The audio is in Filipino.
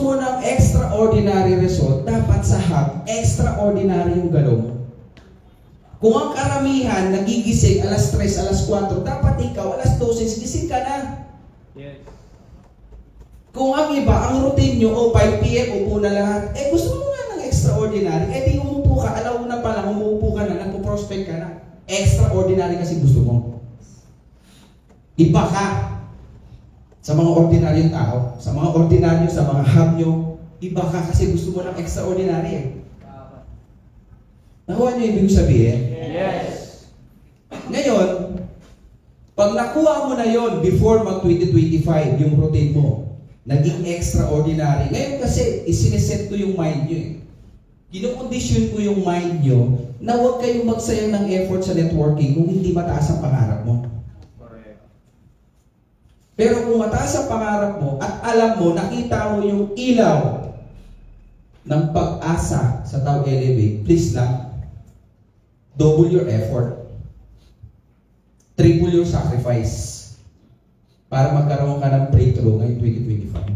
mo ng extraordinary result, dapat sa hub, extraordinary yung galaw mo. Kung ang karamihan nagigising alas 3, alas 4, dapat ikaw alas 12, gising ka na. Yes. Kung ang iba, ang routine nyo, 5 p.m. upo na lahat, gusto mo nga ng extraordinary, di umupo ka, alauna pa lang, umupo ka na, nagpo-prospect ka na. Extraordinary kasi gusto mo. Iba ka sa mga ordinaryong tao, sa mga ordinaryo, sa mga hub nyo, iba ka kasi gusto mo ng extraordinary. Nakuha nyo ibig sabihin? Yes. Ngayon, pag nakuha mo na yon before mag-2025, yung routine mo, naging extraordinary. Ngayon kasi, isiniset ko yung mind nyo eh. Kinukondisyon ko yung mind nyo na huwag kayong magsayang ng effort sa networking kung hindi mataas ang pangarap mo. Pero kung mataas ang pangarap mo at alam mo, nakita mo yung ilaw ng pag-asa sa Tao Elevate, please lang, double your effort. Triple your sacrifice para magkaroon ka ng breakthrough ngayong 2025.